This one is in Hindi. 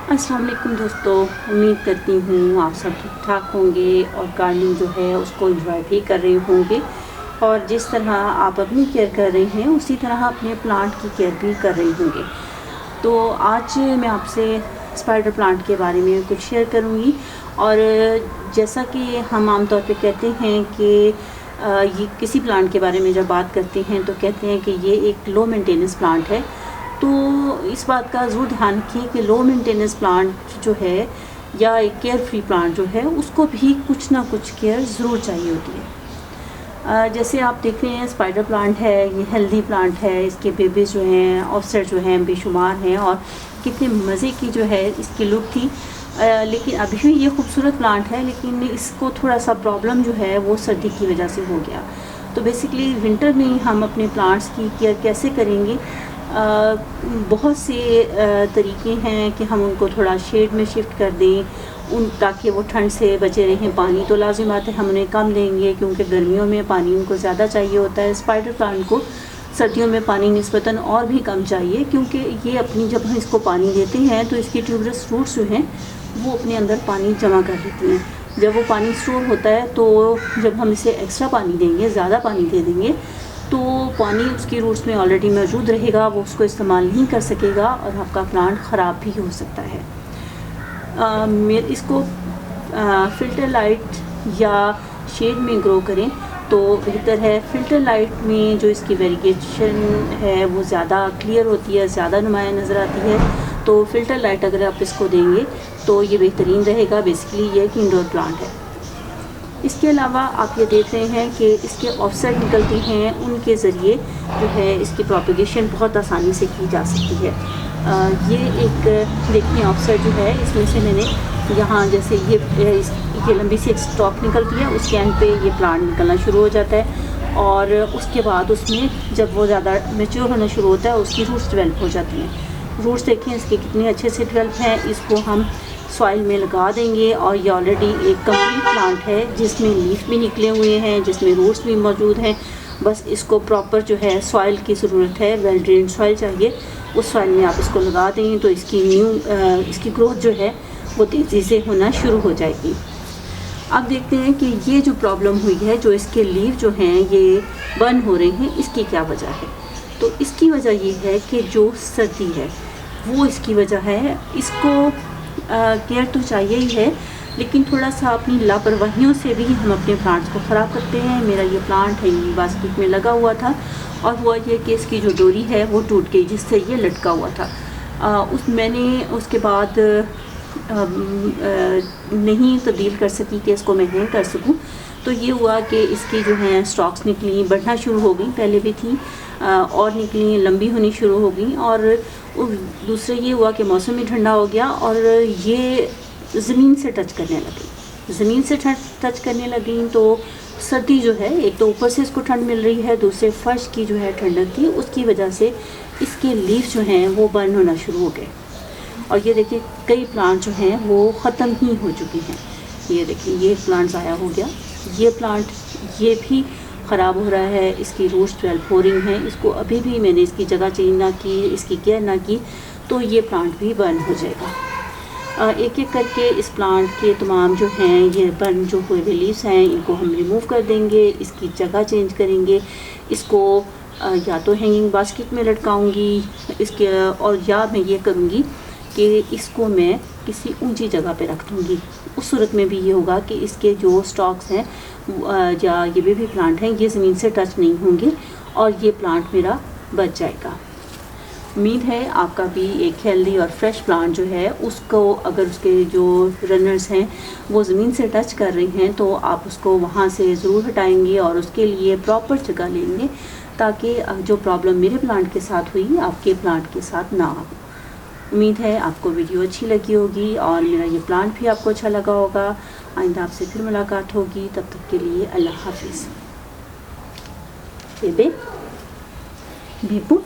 अस्सलाम वालेकुम दोस्तों, उम्मीद करती हूँ आप सब ठीक ठाक होंगे और गार्डनिंग जो है उसको एंजॉय भी कर रहे होंगे। और जिस तरह आप अपनी केयर कर रहे हैं उसी तरह अपने प्लांट की केयर भी कर रहे होंगे। तो आज मैं आपसे स्पाइडर प्लांट के बारे में कुछ शेयर करूँगी। और जैसा कि हम आम तौर पे कहते हैं कि ये किसी प्लांट के बारे में जब बात करते हैं तो कहते हैं कि ये एक लो मेंटेनेंस प्लांट है। तो इस बात का ज़रूर ध्यान रखिए कि लो मेंटेनेंस प्लांट जो है या एक केयर फ्री प्लांट जो है उसको भी कुछ ना कुछ केयर ज़रूर चाहिए होती है। जैसे आप देख रहे हैं स्पाइडर प्लांट है, ये हेल्दी प्लांट है, इसके बेबीज़ जो हैं ऑफसेट जो हैं बेशुमार हैं और कितने मज़े की जो है इसकी लुक थी। लेकिन अभी भी ये खूबसूरत प्लांट है, लेकिन इसको थोड़ा सा प्रॉब्लम जो है वो सर्दी की वजह से हो गया। तो बेसिकली विंटर में हम अपने प्लांट्स की केयर कैसे करेंगे? बहुत से तरीके हैं कि हम उनको थोड़ा शेड में शिफ्ट कर दें ताकि वो ठंड से बचे रहें। पानी तो लाजिम बात है हम उन्हें कम देंगे क्योंकि गर्मियों में पानी उनको ज़्यादा चाहिए होता है। स्पाइडर प्लांट को सर्दियों में पानी निस्बतन और भी कम चाहिए क्योंकि ये अपनी जब हम इसको पानी देते हैं तो इसकी ट्यूबरस रूट्स जो हैं वो अपने अंदर पानी जमा कर लेती हैं। जब वो पानी स्टोर होता है तो जब हम इसे एक्स्ट्रा पानी देंगे, ज़्यादा पानी दे देंगे, तो पानी उसकी रूट्स में ऑलरेडी मौजूद रहेगा, वो उसको इस्तेमाल नहीं कर सकेगा और आपका प्लांट ख़राब भी हो सकता है। इसको फ़िल्टर लाइट या शेड में ग्रो करें तो बेहतर है। फ़िल्टर लाइट में जो इसकी वेरिएशन है वो ज़्यादा क्लियर होती है, ज़्यादा नुमाया नज़र आती है। तो फ़िल्टर लाइट अगर आप इसको देंगे तो ये बेहतरीन रहेगा। बेसिकली ये एक इंडोर प्लांट है। इसके अलावा आप ये देख रहे हैं कि इसके ऑफसेट निकलती हैं, उनके ज़रिए जो है इसकी प्रोपगेशन बहुत आसानी से की जा सकती है। ये एक देखिए ऑफसेट जो है इसमें से मैंने यहाँ जैसे ये लंबी सी एक स्टॉक निकलती है, उसके एंड पे ये प्लांट निकलना शुरू हो जाता है और उसके बाद उसमें जब वो ज़्यादा मैच्योर होना शुरू होता है उसकी रूट्स डेवलप हो जाती हैं। रूट्स देखें इसके कितने अच्छे से डेवलप हैं। इसको हम सॉइल में लगा देंगे और ये ऑलरेडी एक कंप्लीट प्लांट है जिसमें लीफ भी निकले हुए हैं, जिसमें रूट्स भी मौजूद हैं। बस इसको प्रॉपर जो है सॉइल की ज़रूरत है, वेल ड्रेन सॉइल चाहिए। उस सॉइल में आप इसको लगा देंगे तो इसकी ग्रोथ जो है वो तेज़ी से होना शुरू हो जाएगी। अब देखते हैं कि ये जो प्रॉब्लम हुई है, जो इसके लीफ जो हैं ये बर्न हो रहे हैं, इसकी क्या वजह है? तो इसकी वजह ये है कि जो सर्दी है वो इसकी वजह है। इसको केयर तो चाहिए ही है, लेकिन थोड़ा सा अपनी लापरवाहियों से भी हम अपने प्लांट्स को ख़राब करते हैं। मेरा ये प्लांट है, ये बास्केट में लगा हुआ था और हुआ ये कि इसकी जो डोरी है वो टूट गई जिससे ये लटका हुआ था। मैंने उसके बाद नहीं तब्दील कर सकी कि इसको मैं हैंग कर सकूं। तो ये हुआ कि इसकी जो है स्टॉक्स निकली, बढ़ना शुरू हो गई, पहले भी थी और निकली, लंबी होनी शुरू हो गई। और दूसरा ये हुआ कि मौसम भी ठंडा हो गया और ये ज़मीन से टच करने लगी। ज़मीन से टच करने लगी तो सर्दी जो है, एक तो ऊपर से इसको ठंड मिल रही है, दूसरे फर्श की जो है ठंडक थी, उसकी वजह से इसके लीफ जो हैं वो बर्न होना शुरू हो गए। और ये देखिए कई प्लांट जो हैं वो ख़त्म ही हो चुके हैं। ये देखिए ये प्लांट ज़ाया हो गया, ये प्लांट ये भी ख़राब हो रहा है, इसकी रूट्स डेवलप हो रही हैं। इसको अभी भी मैंने इसकी जगह चेंज ना की, इसकी केयर ना की, तो ये प्लांट भी बर्न हो जाएगा। एक एक करके इस प्लांट के तमाम जो हैं ये बर्न जो हुए लीव्स हैं इनको हम रिमूव कर देंगे, इसकी जगह चेंज करेंगे। इसको या तो हैंगिंग बास्केट में लटकाऊंगी इसके, और या मैं ये करूँगी कि इसको मैं किसी ऊंची जगह पे रख दूँगी। उस सूरत में भी ये होगा कि इसके जो स्टॉक्स हैं या ये बेबी प्लांट हैं ये ज़मीन से टच नहीं होंगे और ये प्लांट मेरा बच जाएगा। उम्मीद है आपका भी एक हेल्दी और फ्रेश प्लांट जो है उसको, अगर उसके जो रनर्स हैं वो ज़मीन से टच कर रहे हैं तो आप उसको वहाँ से ज़रूर हटाएंगे और उसके लिए प्रॉपर जगह लेंगे ताकि जो प्रॉब्लम मेरे प्लांट के साथ हुई आपके प्लांट के साथ ना हो। उम्मीद है आपको वीडियो अच्छी लगी होगी और मेरा ये प्लांट भी आपको अच्छा लगा होगा। आइंदा आपसे फिर मुलाकात होगी, तब तक के लिए अल्लाह हाफिज़। बेबे बेबू।